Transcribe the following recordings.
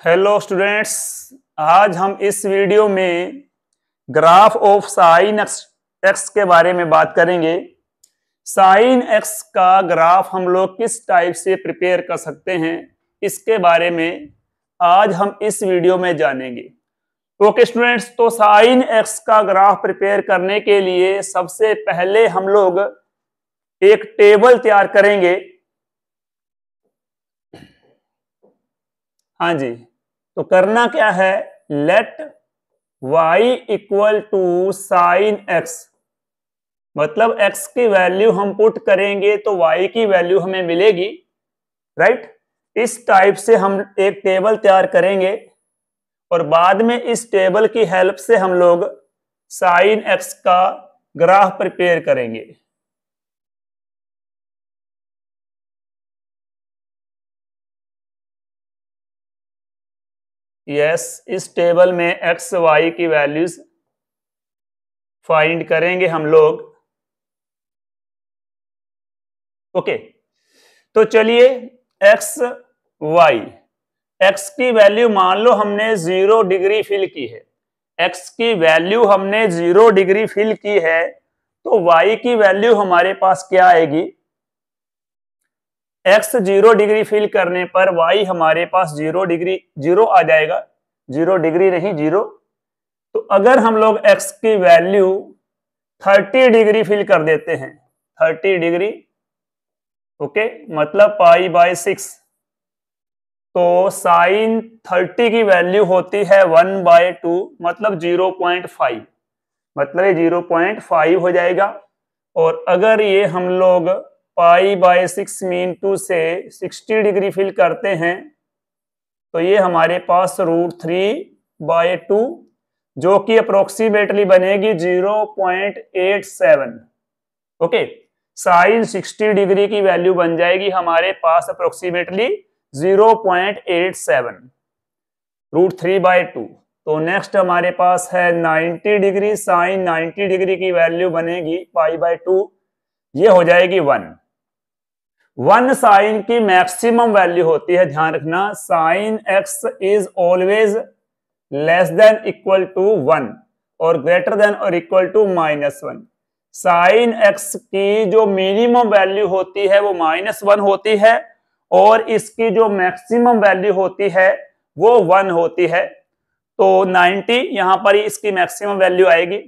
Hello students, आज हम इस वीडियो में ग्राफ ऑफ साइन एक्स के बारे में बात करेंगे। साइन एक्स का ग्राफ हम लोग किस टाइप से प्रिपेयर कर सकते हैं, इसके बारे में आज हम इस वीडियो में जानेंगे। ओके स्टूडेंट्स, तो साइन एक्स का ग्राफ प्रिपेयर करने के लिए सबसे पहले हम लोग एक टेबल तैयार करेंगे। हाँ जी, तो करना क्या है, let y equal to sine x, मतलब x की वैल्यू हम पुट करेंगे तो y की वैल्यू हमें मिलेगी, राइट। इस टाइप से हम एक टेबल तैयार करेंगे और बाद में इस टेबल की हेल्प से हम लोग साइन एक्स का ग्राफ प्रिपेयर करेंगे। यस, इस टेबल में एक्स वाई की वैल्यूज फाइंड करेंगे हम लोग। ओके, तो चलिए एक्स वाई, एक्स की वैल्यू मान लो हमने 0 डिग्री फिल की है। एक्स की वैल्यू हमने 0 डिग्री फिल की है, तो वाई की वैल्यू हमारे पास क्या आएगी? एक्स 0 डिग्री फिल करने पर वाई हमारे पास 0 डिग्री 0 आ जाएगा, 0 डिग्री नहीं 0। तो अगर हम लोग एक्स की वैल्यू 30 डिग्री फिल कर देते हैं, 30 डिग्री, ओके, मतलब पाई बाय 6, तो साइन 30 की वैल्यू होती है 1/2, मतलब 0.5, मतलब ये 0.5 हो जाएगा। और अगर ये हम लोग पाई बाय 6 मीन टू से 60 डिग्री फिल करते हैं, तो ये हमारे पास √3/2, जो कि अप्रोक्सीमेटली बनेगी 0.87। ओके, साइन 60 डिग्री की वैल्यू बन जाएगी हमारे पास अप्रोक्सीमेटली 0.87 √3/2। तो नेक्स्ट हमारे पास है 90 डिग्री, साइन 90 डिग्री की वैल्यू बनेगी पाई/2, ये हो जाएगी 1 साइन की मैक्सिमम वैल्यू होती है, ध्यान रखना, sine x is always less than equal to 1 और ग्रेटर देन और इक्वल टू -1। साइन एक्स की जो मिनिमम वैल्यू होती है वो -1 होती है और इसकी जो मैक्सिमम वैल्यू होती है वो 1 होती है। तो 90 यहां पर ही इसकी मैक्सिमम वैल्यू आएगी।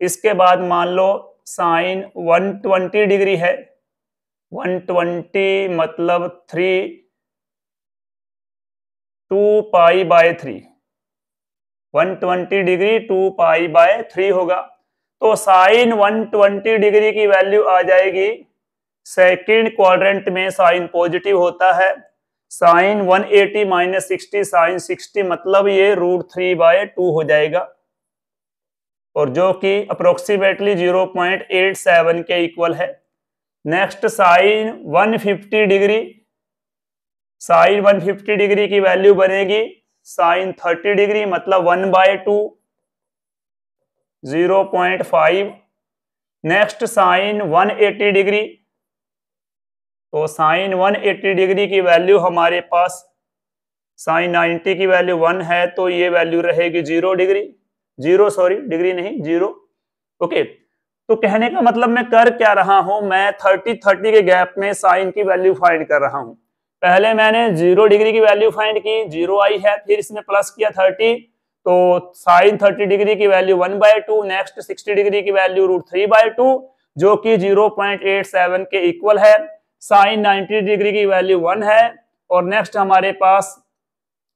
इसके बाद मान लो साइन 120 डिग्री है, 120 मतलब 2 पाई/3, 120 डिग्री 2 पाई/3 होगा। तो साइन 120 डिग्री की वैल्यू आ जाएगी, सेकंड क्वाड्रेंट में साइन पॉजिटिव होता है। साइन 180 - 60 साइन 60, मतलब ये √3/2 हो जाएगा, और जो कि अप्रोक्सीमेटली 0.87 के इक्वल है। Next sine 150 degree, sine 150 degree की वैल्यू बनेगी साइन 30 डिग्री, मतलब 1/2, 0.5। नेक्स्ट साइन 180 डिग्री, तो साइन 180 डिग्री की वैल्यू हमारे पास, साइन 90 की वैल्यू 1 है, तो ये वैल्यू रहेगी 0 डिग्री, 0 सॉरी डिग्री नहीं 0। ओके, तो कहने का मतलब मैं कर क्या रहा हूं, मैं 30 के गैप में साइन की वैल्यू फाइंड कर रहा हूं। पहले मैंने 0 डिग्री की वैल्यू फाइंड की, 0 आई है, फिर इसमें प्लस किया 30, तो साइन 30 डिग्री की वैल्यू 1/2। नेक्स्ट 60 डिग्री की वैल्यू √3/2, जो कि 0.87 के इक्वल है। साइन 90 डिग्री की वैल्यू 1 है, और नेक्स्ट हमारे पास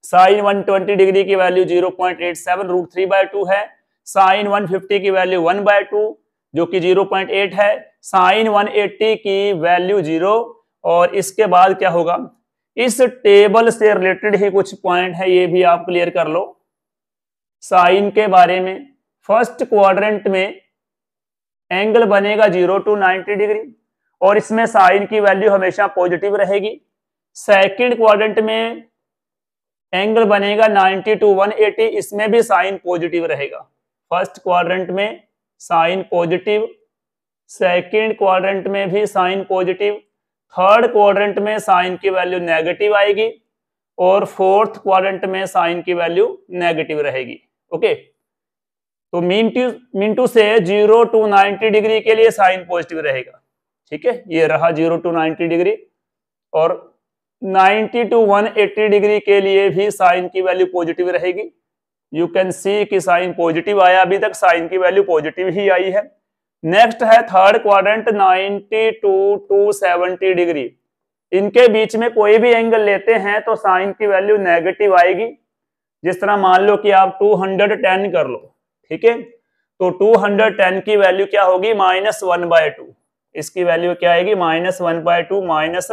साइन 120 डिग्री की वैल्यू 0.87 √3/2 है। साइन 150 की वैल्यू 1/2, जो कि 0.8 है। साइन 180 की वैल्यू 0। और इसके बाद क्या होगा, इस टेबल से रिलेटेड ही कुछ पॉइंट है, ये भी आप क्लियर कर लो साइन के बारे में। फर्स्ट क्वाड्रेंट में एंगल बनेगा 0 to 90 डिग्री, और इसमें साइन की वैल्यू हमेशा पॉजिटिव रहेगी। सेकंड क्वाड्रेंट में एंगल बनेगा 90 to 180, इसमें भी साइन पॉजिटिव रहेगा। फर्स्ट क्वाड्रेंट में साइन पॉजिटिव, सेकंड क्वाड्रेंट में भी साइन पॉजिटिव, थर्ड क्वाड्रेंट में साइन की वैल्यू नेगेटिव आएगी, और फोर्थ क्वाड्रेंट में साइन की वैल्यू नेगेटिव रहेगी। ओके, तो मीन टू से 0 to 90 डिग्री के लिए साइन पॉजिटिव रहेगा। ठीक है, ये रहा 0 to 90 डिग्री, और 90 to 180 डिग्री के लिए भी साइन की वैल्यू पॉजिटिव रहेगी। यू कैन सी कि साइन पॉजिटिव आया, अभी तक साइन की वैल्यू पॉजिटिव ही आई है। नेक्स्ट है थर्ड क्वाड्रेंट 90 to 270 डिग्री। इनके बीच में कोई भी एंगल लेते हैं तो साइन की वैल्यू नेगेटिव आएगी। जिस तरह मान लो कि आप 210 कर लो, ठीक है, तो 210 की वैल्यू क्या होगी, -1/2। इसकी वैल्यू क्या आएगी, -1/2 माइनस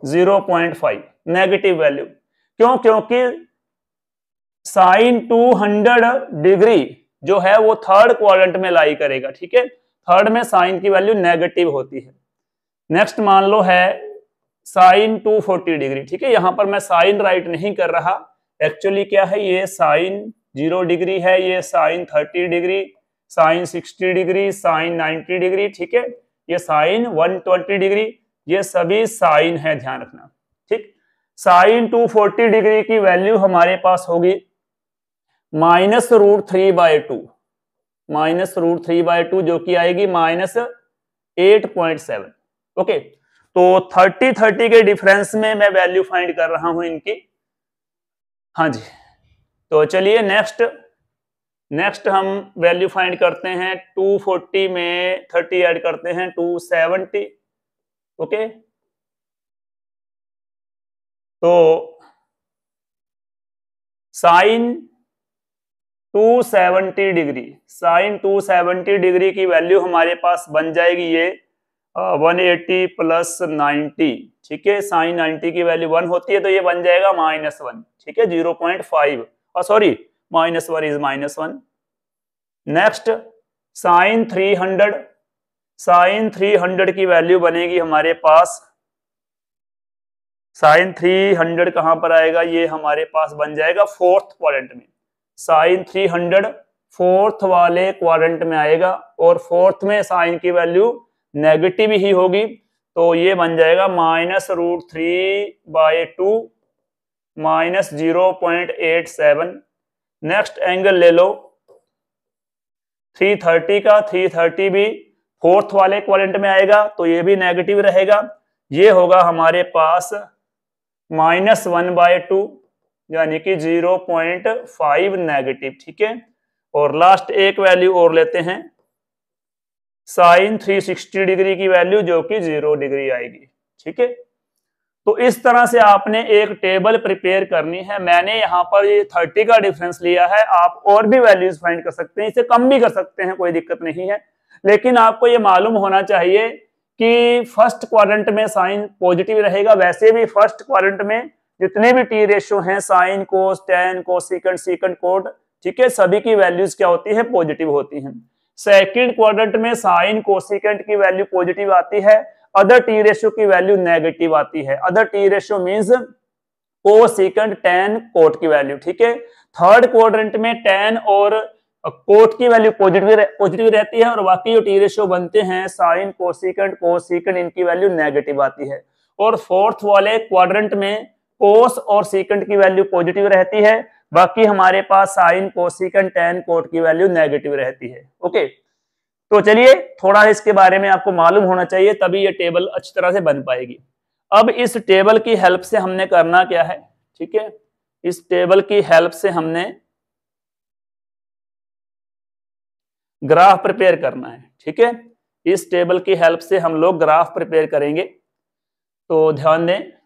0.5, नेगेटिव वैल्यू। क्यों? क्योंकि साइन 200 डिग्री जो है वो थर्ड क्वाड्रेंट में लाई करेगा। ठीक है, थर्ड में साइन की वैल्यू नेगेटिव होती है। नेक्स्ट मान लो है साइन 240 डिग्री। ठीक है, यहां पर मैं साइन राइट नहीं कर रहा, एक्चुअली क्या है, ये साइन 0 डिग्री है, ये sine 30 degree, sine 60 degree, sine 90 degree. ठीक है, ये साइन 120 डिग्री, ये सभी साइन है, ध्यान रखना। ठीक, साइन 240 डिग्री की वैल्यू हमारे पास होगी -√3/2, -√3/2 जो कि आएगी -8.7। ओके, तो 30 के डिफरेंस में मैं वैल्यू फाइंड कर रहा हूं इनकी। हाँ जी, तो चलिए नेक्स्ट हम वैल्यू फाइंड करते हैं। 240 में 30 ऐड करते हैं, 270। ओके, तो साइन 270 डिग्री, साइन 270 डिग्री की वैल्यू हमारे पास बन जाएगी ये 180 + 90। ठीक है, साइन 90 की वैल्यू 1 होती है तो ये बन जाएगा -1। ठीक है, 0.5, sorry -1 is -1। Next sine 300, sine 300 की वैल्यू बनेगी हमारे पास, साइन 300 कहां पर आएगा, ये हमारे पास बन जाएगा फोर्थ क्वाड्रेंट में। साइन 300 फोर्थ वाले क्वाड्रेंट में आएगा, और फोर्थ में साइन की वैल्यू नेगेटिव ही होगी, तो ये बन जाएगा -√3/2 -0.87। नेक्स्ट एंगल ले लो 330 का, 330 भी फोर्थ वाले क्वाड्रेंट में आएगा तो ये भी नेगेटिव रहेगा, ये होगा हमारे पास -1/2 यानी कि 0.5 नेगेटिव। ठीक है, और लास्ट एक वैल्यू और लेते हैं, साइन 360 डिग्री की वैल्यू जो कि 0 डिग्री आएगी। ठीक है, तो इस तरह से आपने एक टेबल प्रिपेयर करनी है। मैंने यहाँ पर ये 30 का डिफरेंस लिया है, आप और भी वैल्यूज फाइंड कर सकते हैं, इसे कम भी कर सकते हैं, कोई दिक्कत नहीं है, लेकिन आपको ये मालूम होना चाहिए कि फर्स्ट क्वाड्रेंट में साइन पॉजिटिव रहेगा। वैसे भी फर्स्ट क्वाड्रेंट में जितने भी टी रेशियो हैं, साइन, कोस, टेन, कोसेकेंट, सीकेंट, कोट, ठीक है, सभी की वैल्यूज क्या होती है, पॉजिटिव होती हैं। सेकंड क्वाड्रेंट में साइन, कोसेकेंट की वैल्यू पॉजिटिव आती है, अदर टी रेशियो की वैल्यू नेगेटिव आती है। Other T ratio means cosecant, tan, cot की वैल्यू। ठीक है, थर्ड क्वाड्रेंट में टेन और कोट की वैल्यू पॉजिटिव रहती है, और बाकी जो टी रेशियो बनते हैं साइन, कोसेकेंट, कोसेकेंट, इनकी वैल्यू नेगेटिव आती है। और फोर्थ वाले क्वाड्रेंट में कोस और सीकेंट की वैल्यू पॉजिटिव रहती है, बाकी हमारे पास साइन, कोसेकेंट, टेन, कोट की वैल्यू नेगेटिव रहती है। ओके, तो चलिए थोड़ा इसके बारे में आपको मालूम होना चाहिए, तभी ये टेबल अच्छी तरह से बन पाएगी। अब इस टेबल की हेल्प से हमने करना क्या है, ठीक है, इस टेबल की हेल्प से हमने ग्राफ प्रिपेयर करना है। ठीक है, इस टेबल की हेल्प से हम लोग ग्राफ प्रिपेयर करेंगे, तो ध्यान दें।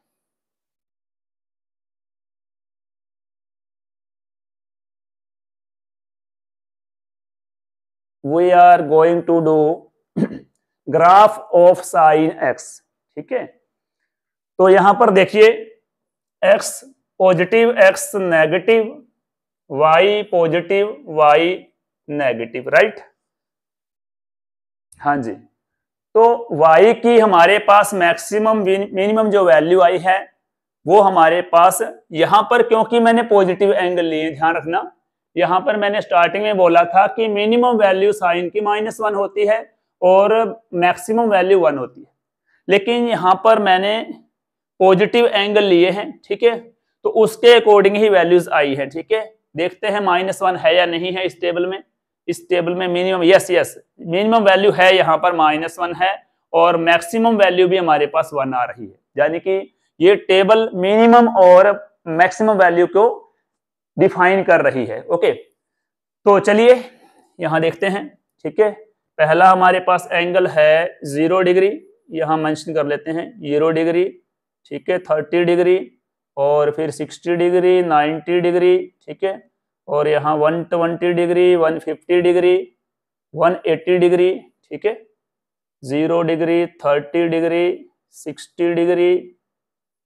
We are going to do graph of sine x. ठीक है, तो यहां पर देखिए x positive, x negative, y positive, y negative, right. हाँ जी, तो y की हमारे पास मैक्सिमम मिनिमम जो वैल्यू आई है वो हमारे पास यहां पर, क्योंकि मैंने पॉजिटिव एंगल लिए, ध्यान रखना, यहां पर मैंने स्टार्टिंग में बोला था कि मिनिमम वैल्यू साइन की -1 होती है और मैक्सिमम वैल्यू 1 होती है, लेकिन यहां पर मैंने पॉजिटिव एंगल लिए हैं। ठीक है, तो उसके अकॉर्डिंग ही वैल्यूज आई है। ठीक है, देखते हैं -1 है या नहीं है इस टेबल में। इस टेबल में मिनिमम, यस मिनिमम वैल्यू है, यहाँ पर -1 है और मैक्सिमम वैल्यू भी हमारे पास 1 आ रही है, यानी कि ये टेबल मिनिमम और मैक्सिमम वैल्यू को डिफाइन कर रही है। ओके, तो चलिए यहां देखते हैं। ठीक है, पहला हमारे पास एंगल है 0 डिग्री, यहां मेंशन कर लेते हैं 0 डिग्री। ठीक है, 30 डिग्री और फिर 60 डिग्री, 90 डिग्री। ठीक है, और यहाँ 120 डिग्री, 150 डिग्री, 180 डिग्री। ठीक है, 0 degree, 30 degree, 60 degree,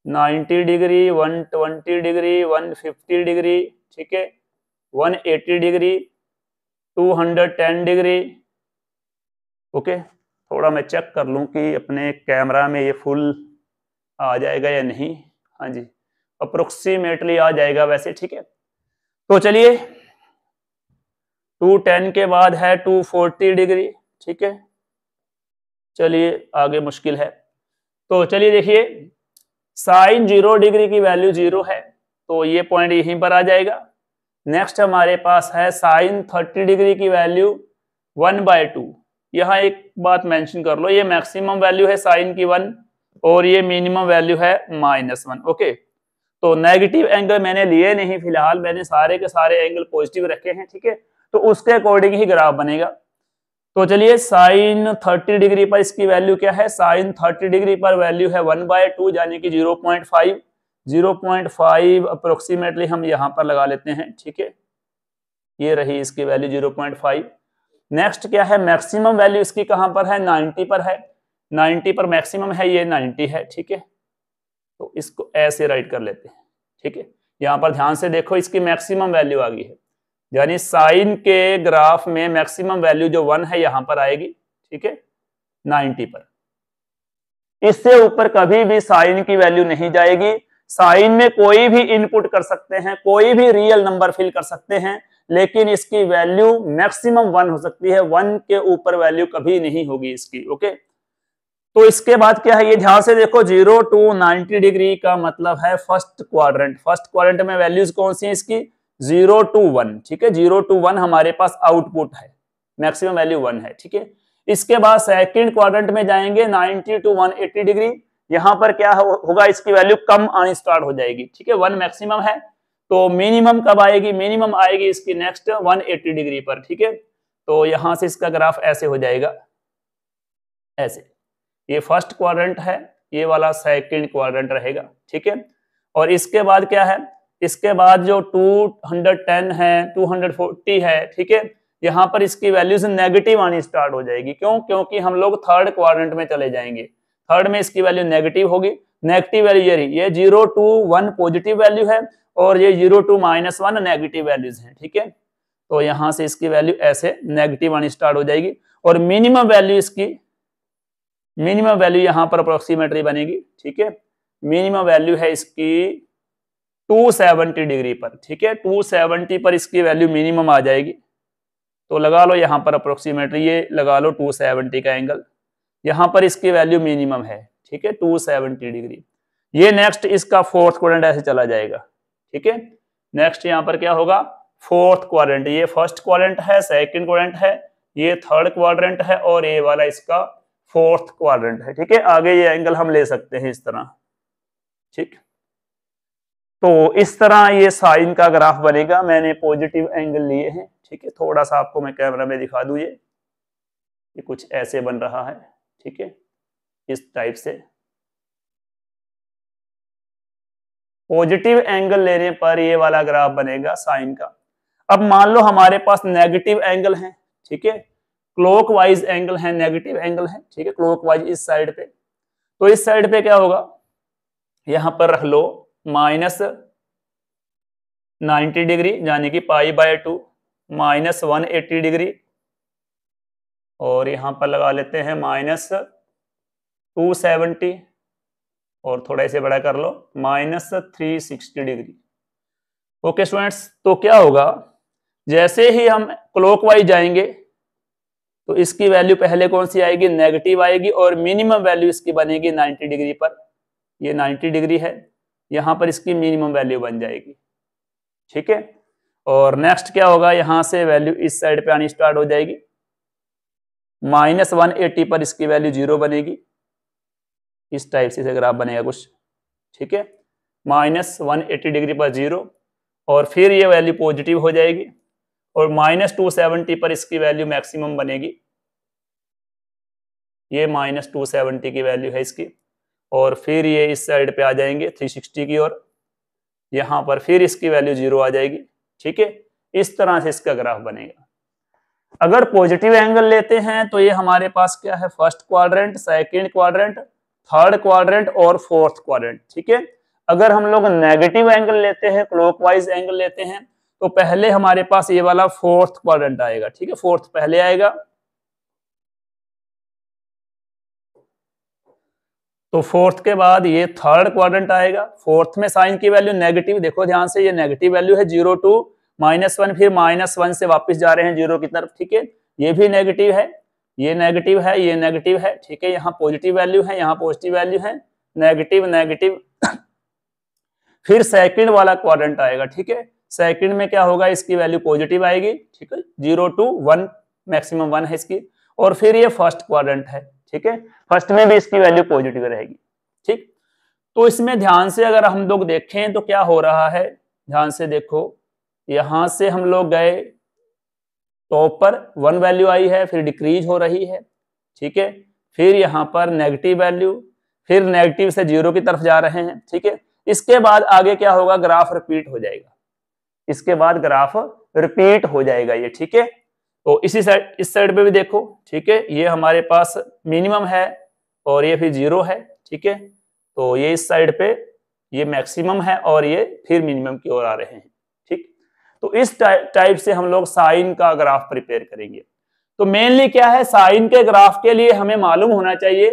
90 degree, 120 degree, 150 degree. ठीक है, 180 डिग्री, 210 डिग्री। ओके, थोड़ा मैं चेक कर लूं कि अपने कैमरा में ये फुल आ जाएगा या नहीं। हाँ जी, अप्रोक्सीमेटली आ जाएगा वैसे। ठीक है, तो चलिए 210 के बाद है 240 डिग्री। ठीक है, चलिए आगे मुश्किल है। तो चलिए देखिए, साइन 0 डिग्री की वैल्यू 0 है, तो ये पॉइंट यहीं पर आ जाएगा। नेक्स्ट हमारे पास है साइन 30 डिग्री की वैल्यू 1/2। यहाँ एक बात मेंशन कर लो, ये मैक्सिमम वैल्यू है साइन की 1 और ये मिनिमम वैल्यू है -1। ओके, तो नेगेटिव एंगल मैंने लिए नहीं फिलहाल, मैंने सारे के सारे एंगल पॉजिटिव रखे हैं। ठीक है, तो उसके अकॉर्डिंग ही ग्राफ बनेगा। तो चलिए साइन 30 डिग्री पर इसकी वैल्यू क्या है, साइन 30 डिग्री पर वैल्यू है 1/2 यानी कि 0.5 अप्रोक्सीमेटली हम यहाँ पर लगा लेते हैं। ठीक है, ये रही इसकी वैल्यू 0.5। नेक्स्ट क्या है, मैक्सिमम वैल्यू इसकी कहां पर है, 90 पर है। 90 पर मैक्सिमम है, ये 90 है। ठीक है, तो इसको ऐसे राइट कर लेते हैं। ठीक है, यहां पर ध्यान से देखो, इसकी मैक्सिमम वैल्यू आ गई है, यानी साइन के ग्राफ में मैक्सिमम वैल्यू जो 1 है यहां पर आएगी। ठीक है, 90 पर। इससे ऊपर कभी भी साइन की वैल्यू नहीं जाएगी। साइन में कोई भी इनपुट कर सकते हैं, कोई भी रियल नंबर फिल कर सकते हैं, लेकिन इसकी वैल्यू मैक्सिमम 1 हो सकती है, 1 के ऊपर वैल्यू कभी नहीं होगी इसकी। ओके, तो इसके बाद क्या है, ये ध्यान से देखो, 0 to 90 डिग्री का मतलब है फर्स्ट क्वाड्रेंट। फर्स्ट क्वाड्रेंट में वैल्यूज कौन सी है इसकी, 0 to 1। ठीक है, 0 to 1 हमारे पास आउटपुट है, मैक्सिमम वैल्यू 1 है। ठीक है, इसके बाद सेकंड क्वाड्रेंट में जाएंगे 90 to 180 डिग्री, यहां पर क्या होगा, इसकी वैल्यू कम आनी स्टार्ट हो जाएगी। ठीक है, 1 मैक्सिमम है, तो मिनिमम कब आएगी, मिनिमम आएगी इसकी नेक्स्ट 180 डिग्री पर। ठीक है, तो यहां से इसका ग्राफ ऐसे हो जाएगा, ऐसे। ये फर्स्ट क्वाड्रेंट है, ये वाला सेकंड क्वाड्रेंट रहेगा। ठीक है, और इसके बाद क्या है, इसके बाद जो 210 है, 240 है। ठीक है, यहां पर इसकी वैल्यूज नेगेटिव आनी स्टार्ट हो जाएगी। क्यों, क्योंकि हम लोग थर्ड क्वाड्रेंट में चले जाएंगे, थर्ड में इसकी वैल्यू नेगेटिव होगी। नेगेटिव वैल्यू ये रही, ये 0 to 1 पॉजिटिव वैल्यू है और ये 0 to -1 नेगेटिव वैल्यूज हैं। ठीक है, तो यहां से इसकी वैल्यू ऐसे नेगेटिव आनी स्टार्ट हो जाएगी और मिनिमम वैल्यू इसकी, मिनिमम वैल्यू यहां पर अप्रोक्सीमेटली बनेगी। ठीक है, मिनिमम वैल्यू है इसकी 270 डिग्री पर। ठीक है, 270 पर इसकी वैल्यू मिनिमम आ जाएगी, तो लगा लो यहां पर अप्रोक्सीमेटली ये लगा लो 270 का एंगल, यहां पर इसकी वैल्यू मिनिमम है। ठीक है, 270 डिग्री। ये नेक्स्ट इसका फोर्थ क्वाड्रेंट ऐसे चला जाएगा। ठीक है, नेक्स्ट यहां पर क्या होगा, फोर्थ क्वाड्रेंट। ये फर्स्ट क्वाड्रेंट है, सेकंड क्वाड्रेंट है, ये थर्ड क्वाड्रेंट है और ये वाला इसका फोर्थ क्वाड्रेंट है। ठीक है, आगे ये एंगल हम ले सकते हैं इस तरह। ठीक, तो इस तरह ये साइन का ग्राफ बनेगा। मैंने पॉजिटिव एंगल लिए हैं। ठीक है, थोड़ा सा आपको मैं कैमरा में दिखा दूं, ये कुछ ऐसे बन रहा है। ठीक है, इस टाइप से पॉजिटिव एंगल लेने पर ये वाला ग्राफ बनेगा साइन का। अब मान लो हमारे पास नेगेटिव एंगल है। ठीक है, क्लॉकवाइज एंगल है, नेगेटिव एंगल है। ठीक है, क्लॉकवाइज इस साइड पे, तो इस साइड पे क्या होगा, यहां पर रख लो -90 डिग्री यानी कि π/2 -180 डिग्री और यहां पर लगा लेते हैं -270 और थोड़ा इसे बड़ा कर लो -360 डिग्री। ओके स्टूडेंट्स, तो क्या होगा, जैसे ही हम क्लॉकवाइज जाएंगे तो इसकी वैल्यू पहले कौन सी आएगी, नेगेटिव आएगी और मिनिमम वैल्यू इसकी बनेगी 90 डिग्री पर। ये 90 डिग्री है यहाँ पर इसकी मिनिमम वैल्यू बन जाएगी, ठीक है। और नेक्स्ट क्या होगा, यहाँ से वैल्यू इस साइड पे आनी स्टार्ट हो जाएगी, -180 पर इसकी वैल्यू 0 बनेगी, इस टाइप से ग्राफ बनेगा कुछ, ठीक है। -180 डिग्री पर 0, और फिर ये वैल्यू पॉजिटिव हो जाएगी, और -270 पर इसकी वैल्यू मैक्सिमम बनेगी, ये -270 की वैल्यू है इसकी, और फिर ये इस साइड पे आ जाएंगे 360 की ओर, यहाँ पर फिर इसकी वैल्यू 0 आ जाएगी, ठीक है। इस तरह से इसका ग्राफ बनेगा। अगर पॉजिटिव एंगल लेते हैं तो ये हमारे पास क्या है, first quadrant, second quadrant, third quadrant और फोर्थ क्वाड्रेंट, ठीक है। अगर हम लोग नेगेटिव एंगल लेते हैं, क्लॉकवाइज एंगल लेते हैं, तो पहले हमारे पास ये वाला फोर्थ क्वाड्रेंट आएगा, ठीक है, फोर्थ पहले आएगा। तो फोर्थ के बाद ये थर्ड क्वाड्रेंट आएगा। फोर्थ में साइन की वैल्यू नेगेटिव, देखो ध्यान से, ये नेगेटिव वैल्यू है 0 to -1, फिर -1 से वापस जा रहे हैं 0 की तरफ, ठीक है। ये भी नेगेटिव है, ये नेगेटिव है, ये नेगेटिव है, ठीक है। यहाँ पॉजिटिव वैल्यू है, यहाँ पॉजिटिव वैल्यू है, नेगेटिव नेगेटिव। फिर सेकंड वाला क्वाड्रेंट आएगा, ठीक है। सेकंड में क्या होगा, इसकी वैल्यू पॉजिटिव आएगी, ठीक है, 0 to 1, मैक्सिमम 1 है इसकी। और फिर ये फर्स्ट क्वाड्रेंट है, ठीक है, फर्स्ट में भी इसकी वैल्यू पॉजिटिव रहेगी, ठीक। तो इसमें ध्यान से अगर हम लोग देखें तो क्या हो रहा है, ध्यान से देखो, यहां से हम लोग गए टॉप पर 1 वैल्यू आई है, फिर डिक्रीज हो रही है, ठीक है। फिर यहाँ पर नेगेटिव वैल्यू, फिर नेगेटिव से 0 की तरफ जा रहे हैं, ठीक है। इसके बाद आगे क्या होगा, ग्राफ रिपीट हो जाएगा, इसके बाद ग्राफ रिपीट हो जाएगा ये, ठीक है। तो इसी साइड, इस साइड पे भी देखो, ठीक है, ये हमारे पास मिनिमम है और ये फिर 0 है, ठीक है। तो ये इस साइड पे ये मैक्सिमम है और ये फिर मिनिमम की ओर आ रहे हैं, ठीक। तो इस टाइप से हम लोग साइन का ग्राफ प्रिपेयर करेंगे। तो मेनली क्या है, साइन के ग्राफ के लिए हमें मालूम होना चाहिए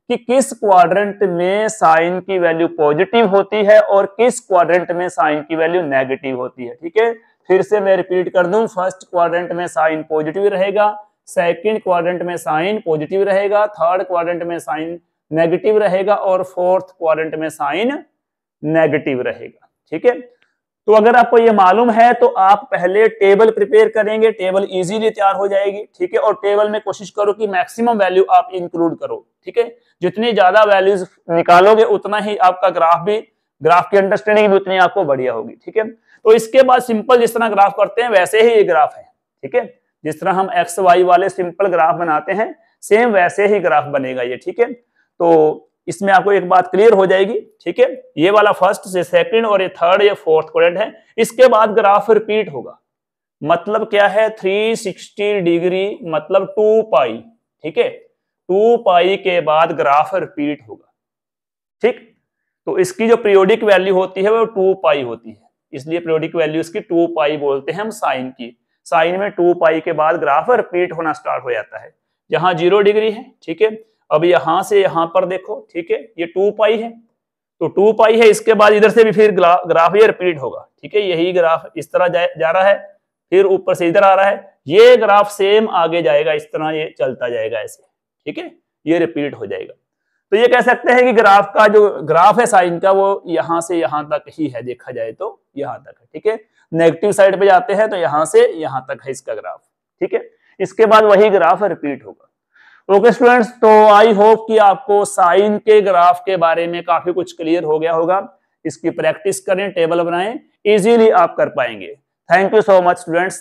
कि किस क्वाड्रेंट में साइन की वैल्यू पॉजिटिव होती है और किस क्वाड्रेंट में साइन की वैल्यू नेगेटिव होती है, ठीक है। फिर से मैं रिपीट कर दूं, फर्स्ट क्वाड्रेंट में साइन पॉजिटिव रहेगा, सेकंड क्वाड्रेंट में साइन पॉजिटिव रहेगा, थर्ड क्वाड्रेंट में साइन नेगेटिव रहेगा और फोर्थ क्वाड्रेंट में साइन नेगेटिव रहेगा, ठीक है। तो अगर आपको ये मालूम है तो आप पहले टेबल प्रिपेयर करेंगे, टेबल इजीली तैयार हो जाएगी, ठीक है। और टेबल में कोशिश करो कि मैक्सिमम वैल्यू आप इंक्लूड करो, ठीक है। जितनी ज्यादा वैल्यूज निकालोगे उतना ही आपका ग्राफ की अंडरस्टैंडिंग भी उतनी आपको बढ़िया होगी, ठीक है। तो इसके बाद सिंपल जिस तरह ग्राफ करते हैं वैसे ही ये ग्राफ है, ठीक है। जिस तरह हम एक्स वाई वाले सिंपल ग्राफ बनाते हैं, सेम वैसे ही ग्राफ बनेगा ये, ठीक है। तो इसमें आपको एक बात क्लियर हो जाएगी, ठीक है। ये वाला फर्स्ट से सेकंड और ये थर्ड, ये फोर्थ क्वाड्रेंट है। इसके बाद ग्राफ रिपीट होगा, मतलब क्या है, 360 डिग्री मतलब 2 पाई, ठीक है। 2 पाई के बाद ग्राफ रिपीट होगा, ठीक। तो इसकी जो पीरियोडिक वैल्यू होती है वो 2 पाई होती है, इसलिए पीरियोडिक वैल्यू इसकी 2 पाई बोलते हैं हम साइन की। साइन में 2 पाई के बाद ग्राफ रिपीट होना स्टार्ट हो जाता है। यहाँ 0 डिग्री है, ठीक है। अब यहां से यहां पर देखो, ठीक है, ये 2 पाई है, तो 2 पाई है, इसके बाद इधर से भी फिर ग्राफ ये रिपीट होगा, ठीक है। यही ग्राफ इस तरह जा रहा है, फिर ऊपर से इधर आ रहा है, ये ग्राफ सेम आगे जाएगा, इस तरह ये चलता जाएगा ऐसे, ठीक है, ये रिपीट हो जाएगा। तो ये कह सकते हैं कि ग्राफ का जो ग्राफ है साइन का वो यहां से यहां तक ही है, देखा जाए तो यहां तक है, ठीक है। नेगेटिव साइड पे जाते हैं तो यहां से यहां तक है इसका ग्राफ, ठीक है। इसके बाद वही ग्राफ रिपीट होगा। ओके स्टूडेंट्स, तो आई होप कि आपको साइन के ग्राफ के बारे में काफी कुछ क्लियर हो गया होगा। इसकी प्रैक्टिस करें, टेबल बनाएं, इजीली आप कर पाएंगे। Thank you so much students.